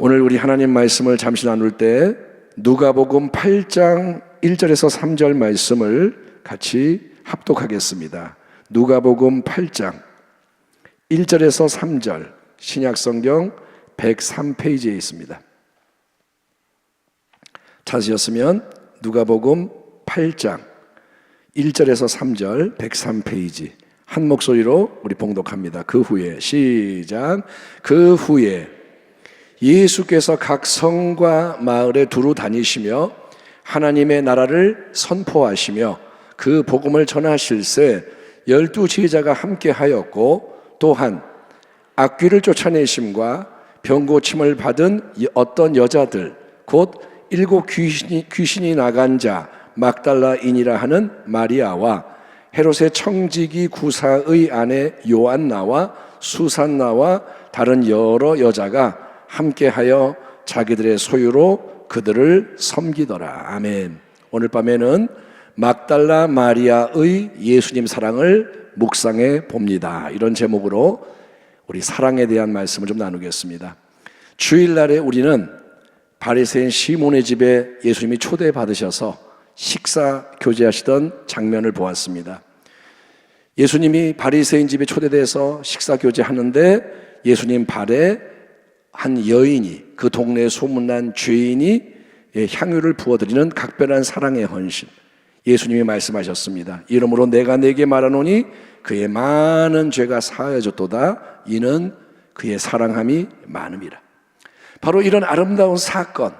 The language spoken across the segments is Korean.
오늘 우리 하나님 말씀을 잠시 나눌 때 누가복음 8장 1절에서 3절 말씀을 같이 합독하겠습니다. 누가복음 8장 1절에서 3절 신약성경 103페이지에 있습니다. 찾으셨으면 누가복음 8장 1절에서 3절 103페이지 한 목소리로 우리 봉독합니다. 그 후에 시작. 그 후에 예수께서 각 성과 마을에 두루 다니시며 하나님의 나라를 선포하시며 그 복음을 전하실새 12 제자가 함께 하였고 또한 악귀를 쫓아내심과 병고침을 받은 어떤 여자들 곧 7 귀신이 나간 자 막달라인이라 하는 마리아와 헤롯의 청지기 구사의 아내 요한나와 수산나와 다른 여러 여자가 함께하여 자기들의 소유로 그들을 섬기더라. 아멘. 오늘 밤에는 막달라 마리아의 예수님 사랑을 묵상해 봅니다. 이런 제목으로 우리 사랑에 대한 말씀을 좀 나누겠습니다. 주일날에 우리는 바리새인 시몬의 집에 예수님이 초대받으셔서 식사 교제하시던 장면을 보았습니다. 예수님이 바리새인 집에 초대돼서 식사 교제하는데 예수님 발에 한 여인이, 그 동네에 소문난 죄인이 향유를 부어드리는 각별한 사랑의 헌신, 예수님이 말씀하셨습니다. 이러므로 내가 네게 말하노니 그의 많은 죄가 사하여졌도다. 이는 그의 사랑함이 많음이라. 바로 이런 아름다운 사건,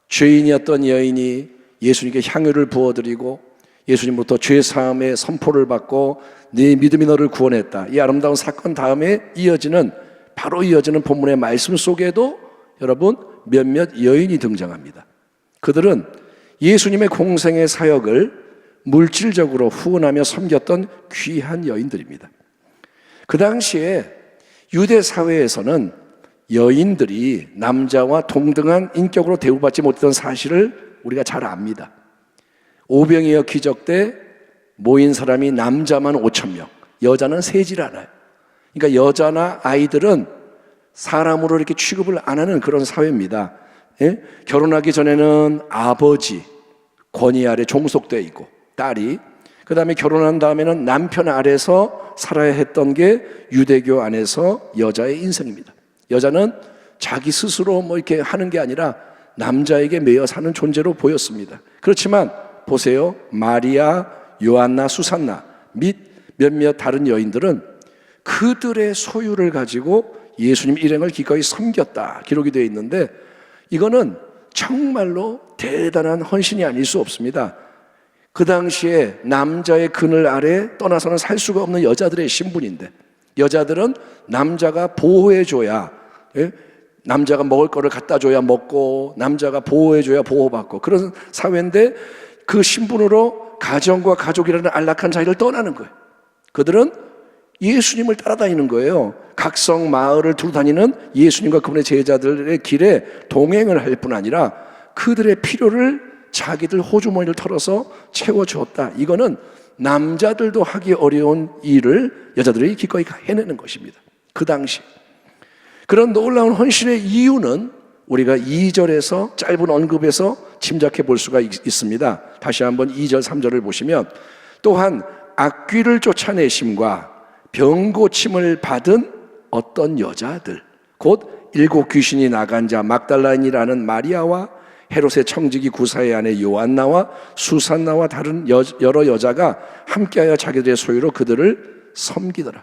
죄인이었던 여인이 예수님께 향유를 부어드리고 예수님부터 죄사함의 선포를 받고 네 믿음이 너를 구원했다. 이 아름다운 사건 다음에 바로 이어지는 본문의 말씀 속에도 여러분 몇몇 여인이 등장합니다. 그들은 예수님의 공생의 사역을 물질적으로 후원하며 섬겼던 귀한 여인들입니다. 그 당시에 유대 사회에서는 여인들이 남자와 동등한 인격으로 대우받지 못했던 사실을 우리가 잘 압니다. 오병이어 기적 때 모인 사람이 남자만 5,000명, 여자는 세질 않아요. 그러니까 여자나 아이들은 사람으로 이렇게 취급을 안 하는 그런 사회입니다. 예? 결혼하기 전에는 아버지 권위 아래 종속되어 있고 딸이, 그 다음에 결혼한 다음에는 남편 아래서 살아야 했던 게 유대교 안에서 여자의 인생입니다. 여자는 자기 스스로 이렇게 하는 게 아니라 남자에게 매여 사는 존재로 보였습니다. 그렇지만 보세요. 마리아, 요한나, 수산나 및 몇몇 다른 여인들은 그들의 소유를 가지고 예수님 일행을 기꺼이 섬겼다 기록이 되어 있는데, 이거는 정말로 대단한 헌신이 아닐 수 없습니다. 그 당시에 남자의 그늘 아래 떠나서는 살 수가 없는 여자들의 신분인데, 여자들은 남자가 보호해줘야, 남자가 먹을 거를 갖다 줘야 먹고 남자가 보호해줘야 보호받고 그런 사회인데, 그 신분으로 가정과 가족이라는 안락한 자리를 떠나는 거예요. 그들은 예수님을 따라다니는 거예요. 각성 마을을 두루 다니는 예수님과 그분의 제자들의 길에 동행을 할 뿐 아니라 그들의 필요를 자기들 호주머니를 털어서 채워주었다. 이거는 남자들도 하기 어려운 일을 여자들이 기꺼이 해내는 것입니다. 그 당시 그런 놀라운 헌신의 이유는 우리가 2절에서 짧은 언급에서 짐작해 볼 수가 있습니다. 다시 한번 2절 3절을 보시면, 또한 악귀를 쫓아내심과 병고침을 받은 어떤 여자들 곧 7 귀신이 나간 자 막달라인이라는 마리아와 헤롯의 청지기 구사의 아내 요한나와 수산나와 다른 여러 여자가 함께하여 자기들의 소유로 그들을 섬기더라.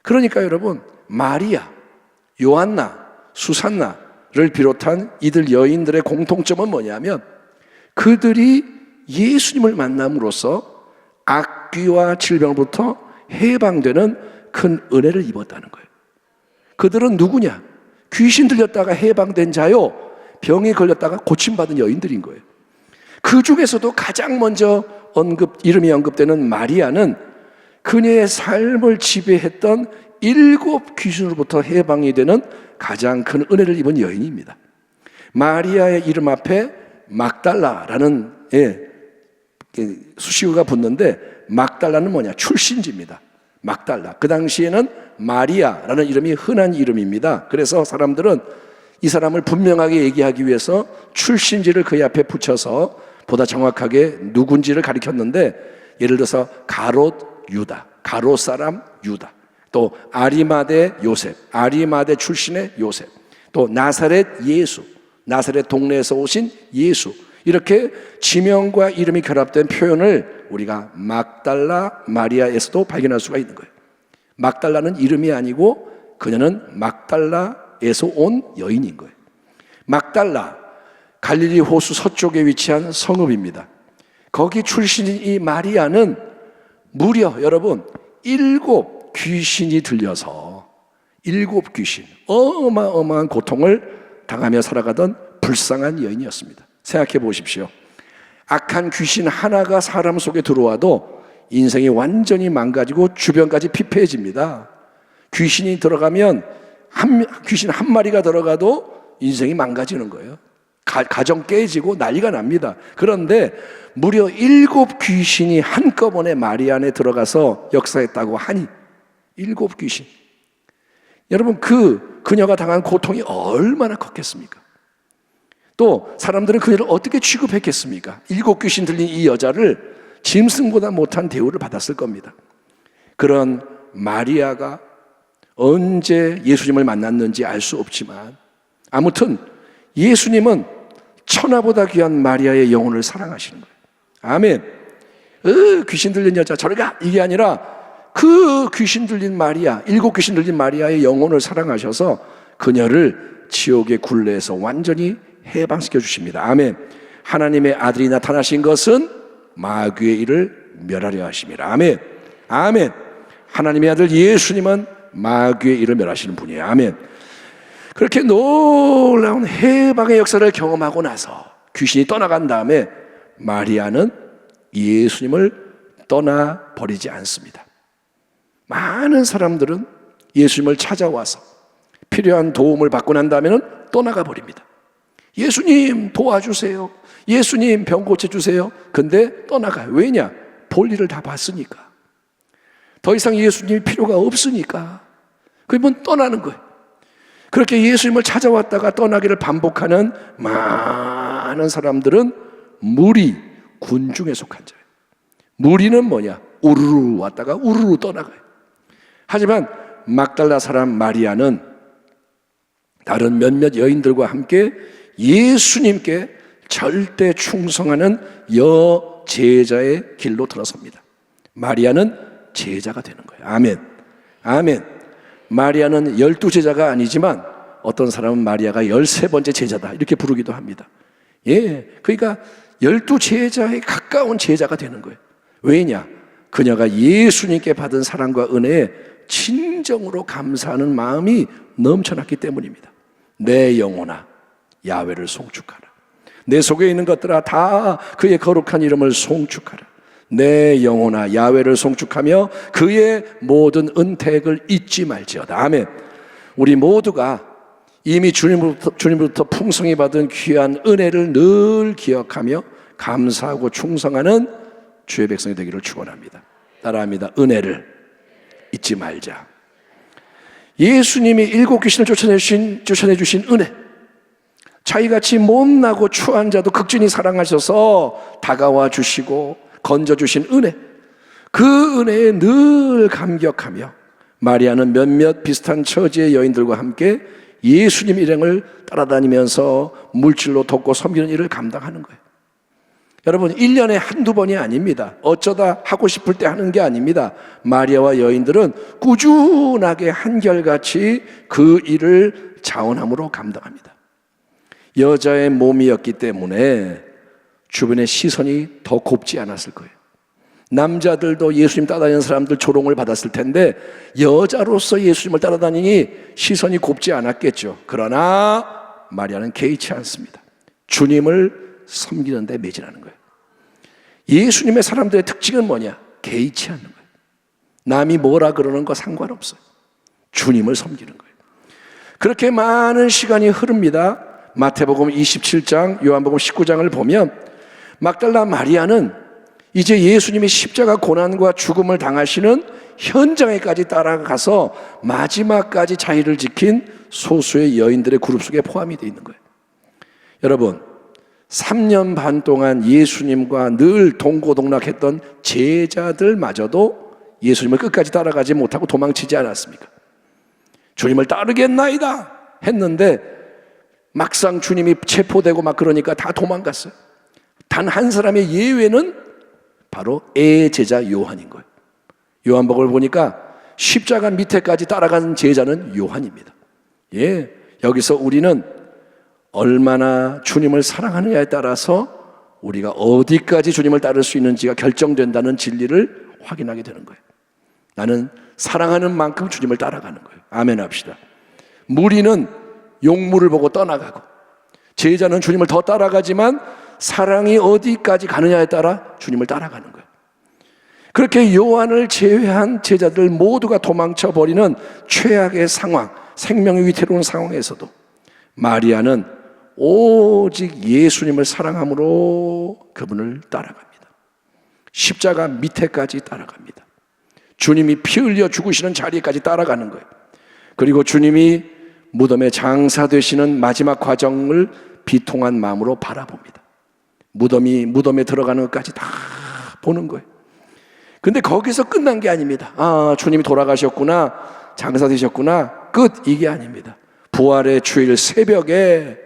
그러니까 여러분, 마리아, 요한나, 수산나를 비롯한 이들 여인들의 공통점은 뭐냐면 그들이 예수님을 만남으로써 악귀와 질병부터 해방되는 큰 은혜를 입었다는 거예요. 그들은 누구냐? 귀신 들렸다가 해방된 자요, 병이 걸렸다가 고침받은 여인들인 거예요. 그 중에서도 가장 먼저 이름이 언급되는 마리아는 그녀의 삶을 지배했던 7 귀신으로부터 해방이 되는 가장 큰 은혜를 입은 여인입니다. 마리아의 이름 앞에 막달라라는 수식어가 붙는데, 막달라는 뭐냐? 출신지입니다. 막달라. 그 당시에는 마리아라는 이름이 흔한 이름입니다. 그래서 사람들은 이 사람을 분명하게 얘기하기 위해서 출신지를 그의 앞에 붙여서 보다 정확하게 누군지를 가리켰는데, 예를 들어서 가롯 유다, 가롯 사람 유다, 또 아리마대 요셉, 아리마대 출신의 요셉, 또 나사렛 예수, 나사렛 동네에서 오신 예수, 이렇게 지명과 이름이 결합된 표현을 우리가 막달라 마리아에서도 발견할 수가 있는 거예요. 막달라는 이름이 아니고 그녀는 막달라에서 온 여인인 거예요. 막달라, 갈릴리 호수 서쪽에 위치한 성읍입니다. 거기 출신인 이 마리아는 무려 여러분 7 귀신이 들려서 7 귀신, 어마어마한 고통을 당하며 살아가던 불쌍한 여인이었습니다. 생각해 보십시오. 악한 귀신 하나가 사람 속에 들어와도 인생이 완전히 망가지고 주변까지 피폐해집니다. 귀신이 들어가면 귀신 한 마리가 들어가도 인생이 망가지는 거예요. 가정 깨지고 난리가 납니다. 그런데 무려 7 귀신이 한꺼번에 마리아 안에 들어가서 역사했다고 하니 7 귀신. 여러분, 그녀가 당한 고통이 얼마나 컸겠습니까? 또 사람들은 그녀를 어떻게 취급했겠습니까? 7 귀신 들린 이 여자를 짐승보다 못한 대우를 받았을 겁니다. 그런 마리아가 언제 예수님을 만났는지 알 수 없지만 아무튼 예수님은 천하보다 귀한 마리아의 영혼을 사랑하시는 거예요. 아멘. 귀신 들린 여자 저리 가, 이게 아니라 그 귀신 들린 마리아, 7 귀신 들린 마리아의 영혼을 사랑하셔서 그녀를 지옥의 굴레에서 완전히 해방시켜 주십니다. 아멘. 하나님의 아들이 나타나신 것은 마귀의 일을 멸하려 하심이라. 아멘. 아멘. 하나님의 아들 예수님은 마귀의 일을 멸하시는 분이에요. 아멘. 그렇게 놀라운 해방의 역사를 경험하고 나서 귀신이 떠나간 다음에 마리아는 예수님을 떠나버리지 않습니다. 많은 사람들은 예수님을 찾아와서 필요한 도움을 받고 난 다음에는 떠나가 버립니다. 예수님 도와주세요, 예수님 병 고쳐주세요. 근데 떠나가요. 왜냐? 볼 일을 다 봤으니까. 더 이상 예수님이 필요가 없으니까 그러면 떠나는 거예요. 그렇게 예수님을 찾아왔다가 떠나기를 반복하는 많은 사람들은 무리, 군중에 속한 자예요. 무리는 뭐냐? 우르르 왔다가 우르르 떠나가요. 하지만 막달라 사람 마리아는 다른 몇몇 여인들과 함께 예수님께 절대 충성하는 여제자의 길로 들어섭니다. 마리아는 제자가 되는 거예요. 아멘. 아멘. 마리아는 12제자가 아니지만 어떤 사람은 마리아가 13번째 제자다 이렇게 부르기도 합니다. 예, 그러니까 12제자에 가까운 제자가 되는 거예요. 왜냐? 그녀가 예수님께 받은 사랑과 은혜에 진정으로 감사하는 마음이 넘쳐났기 때문입니다. 내 영혼아 야훼를 송축하라. 내 속에 있는 것들아 다 그의 거룩한 이름을 송축하라. 내 영혼아 야훼를 송축하며 그의 모든 은택을 잊지 말지어다. 아멘. 우리 모두가 이미 주님으로부터 풍성히 받은 귀한 은혜를 늘 기억하며 감사하고 충성하는 주의 백성이 되기를 축원합니다. 따라합니다. 은혜를 잊지 말자. 예수님이 7 귀신을 쫓아내주신 은혜, 자기같이 못나고 추한 자도 극진히 사랑하셔서 다가와 주시고 건져주신 은혜, 그 은혜에 늘 감격하며 마리아는 몇몇 비슷한 처지의 여인들과 함께 예수님 일행을 따라다니면서 물질로 돕고 섬기는 일을 감당하는 거예요. 여러분, 1년에 한두 번이 아닙니다. 어쩌다 하고 싶을 때 하는 게 아닙니다. 마리아와 여인들은 꾸준하게 한결같이 그 일을 자원함으로 감당합니다. 여자의 몸이었기 때문에 주변의 시선이 더 곱지 않았을 거예요. 남자들도 예수님 따라다니는 사람들 조롱을 받았을 텐데 여자로서 예수님을 따라다니니 시선이 곱지 않았겠죠. 그러나 마리아는 개의치 않습니다. 주님을 섬기는 데 매진하는 거예요. 예수님의 사람들의 특징은 뭐냐? 개의치 않는 거예요. 남이 뭐라 그러는 거 상관없어요. 주님을 섬기는 거예요. 그렇게 많은 시간이 흐릅니다. 마태복음 27장, 요한복음 19장을 보면 막달라 마리아는 이제 예수님이 십자가 고난과 죽음을 당하시는 현장에까지 따라가서 마지막까지 자기를 지킨 소수의 여인들의 그룹 속에 포함이 되어 있는 거예요. 여러분, 3년 반 동안 예수님과 늘 동고동락했던 제자들마저도 예수님을 끝까지 따라가지 못하고 도망치지 않았습니까? 주님을 따르겠나이다 했는데 막상 주님이 체포되고 막 그러니까 다 도망갔어요. 단 한 사람의 예외는 바로 제자 요한인 거예요. 요한복음을 보니까 십자가 밑에까지 따라간 제자는 요한입니다. 예, 여기서 우리는 얼마나 주님을 사랑하느냐에 따라서 우리가 어디까지 주님을 따를 수 있는지가 결정된다는 진리를 확인하게 되는 거예요. 나는 사랑하는 만큼 주님을 따라가는 거예요. 아멘 합시다. 무리는 용물을 보고 떠나가고 제자는 주님을 더 따라가지만 사랑이 어디까지 가느냐에 따라 주님을 따라가는 거예요. 그렇게 요한을 제외한 제자들 모두가 도망쳐버리는 최악의 상황, 생명이 위태로운 상황에서도 마리아는 오직 예수님을 사랑함으로 그분을 따라갑니다. 십자가 밑에까지 따라갑니다. 주님이 피 흘려 죽으시는 자리까지 따라가는 거예요. 그리고 주님이 무덤에 장사되시는 마지막 과정을 비통한 마음으로 바라봅니다. 무덤에 들어가는 것까지 다 보는 거예요. 근데 거기서 끝난 게 아닙니다. 아, 주님이 돌아가셨구나, 장사되셨구나, 끝, 이게 아닙니다. 부활의 주일 새벽에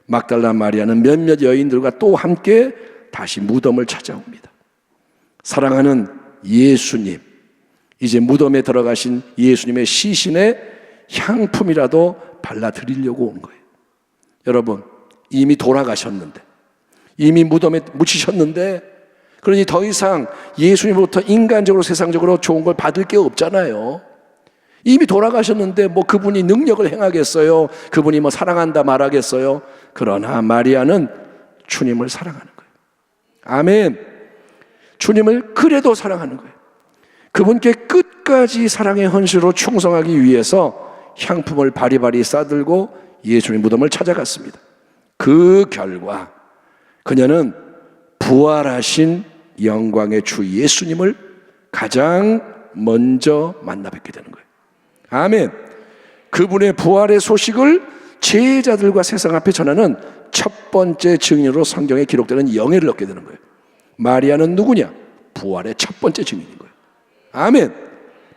막달라 마리아는 몇몇 여인들과 또 함께 다시 무덤을 찾아옵니다. 사랑하는 예수님, 이제 무덤에 들어가신 예수님의 시신에 향품이라도 발라드리려고 온 거예요. 여러분, 이미 돌아가셨는데, 이미 무덤에 묻히셨는데, 그러니 더 이상 예수님으로부터 인간적으로 세상적으로 좋은 걸 받을 게 없잖아요. 이미 돌아가셨는데 뭐 그분이 능력을 행하겠어요? 그분이 뭐 사랑한다 말하겠어요? 그러나 마리아는 주님을 사랑하는 거예요. 아멘. 주님을 그래도 사랑하는 거예요. 그분께 끝까지 사랑의 헌신으로 충성하기 위해서 향품을 바리바리 싸들고 예수님 무덤을 찾아갔습니다. 그 결과 그녀는 부활하신 영광의 주 예수님을 가장 먼저 만나 뵙게 되는 거예요. 아멘. 그분의 부활의 소식을 제자들과 세상 앞에 전하는 첫 번째 증인으로 성경에 기록되는 영예를 얻게 되는 거예요. 마리아는 누구냐? 부활의 첫 번째 증인인 거예요. 아멘.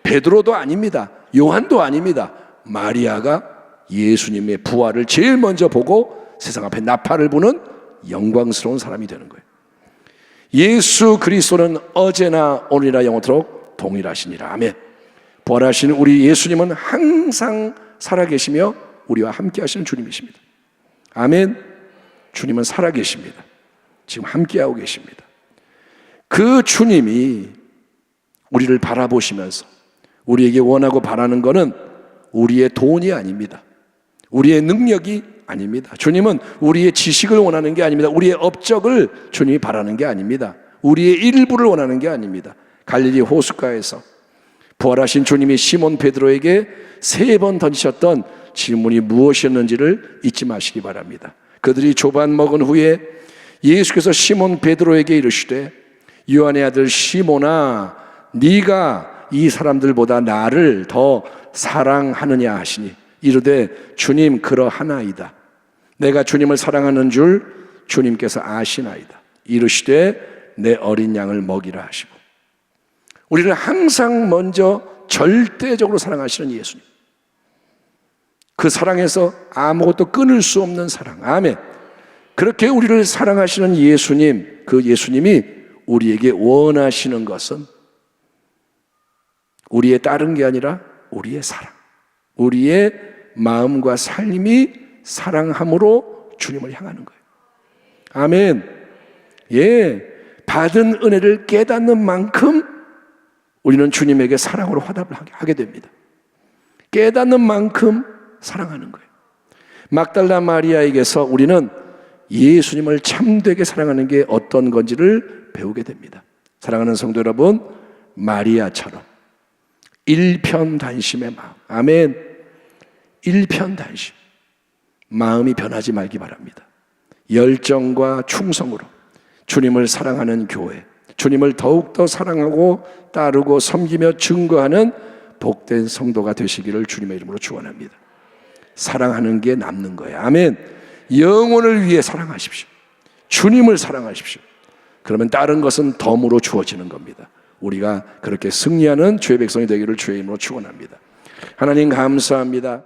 베드로도 아닙니다. 요한도 아닙니다. 마리아가 예수님의 부활을 제일 먼저 보고 세상 앞에 나팔을 부는 영광스러운 사람이 되는 거예요. 예수 그리스도는 어제나 오늘이나 영원토록 동일하시니라. 아멘. 부활하시는 우리 예수님은 항상 살아계시며 우리와 함께 하시는 주님이십니다. 아멘. 주님은 살아계십니다. 지금 함께하고 계십니다. 그 주님이 우리를 바라보시면서 우리에게 원하고 바라는 것은 우리의 돈이 아닙니다. 우리의 능력이 아닙니다. 주님은 우리의 지식을 원하는 게 아닙니다. 우리의 업적을 주님이 바라는 게 아닙니다. 우리의 일부를 원하는 게 아닙니다. 갈릴리 호숫가에서 부활하신 주님이 시몬 베드로에게 3번 던지셨던 질문이 무엇이었는지를 잊지 마시기 바랍니다. 그들이 조반 먹은 후에 예수께서 시몬 베드로에게 이르시되 요한의 아들 시몬아, 네가 이 사람들보다 나를 더 사랑하느냐 하시니 이르되 주님 그러하나이다. 내가 주님을 사랑하는 줄 주님께서 아시나이다. 이르시되 내 어린 양을 먹이라 하시고, 우리를 항상 먼저 절대적으로 사랑하시는 예수님, 그 사랑에서 아무것도 끊을 수 없는 사랑. 아멘. 그렇게 우리를 사랑하시는 예수님, 그 예수님이 우리에게 원하시는 것은 우리의 다른 게 아니라 우리의 사랑, 우리의 마음과 삶이 사랑함으로 주님을 향하는 거예요. 아멘. 예, 받은 은혜를 깨닫는 만큼 우리는 주님에게 사랑으로 화답을 하게 됩니다. 깨닫는 만큼 사랑하는 거예요. 막달라 마리아에게서 우리는 예수님을 참되게 사랑하는 게 어떤 건지를 배우게 됩니다. 사랑하는 성도 여러분, 마리아처럼 일편단심의 마음, 아멘, 일편단심, 마음이 변하지 말기 바랍니다. 열정과 충성으로 주님을 사랑하는 교회, 주님을 더욱더 사랑하고 따르고 섬기며 증거하는 복된 성도가 되시기를 주님의 이름으로 축원합니다. 사랑하는 게 남는 거예요. 아멘. 영혼을 위해 사랑하십시오. 주님을 사랑하십시오. 그러면 다른 것은 덤으로 주어지는 겁니다. 우리가 그렇게 승리하는 주의 백성이 되기를 주의 이름으로 축원합니다. 하나님 감사합니다.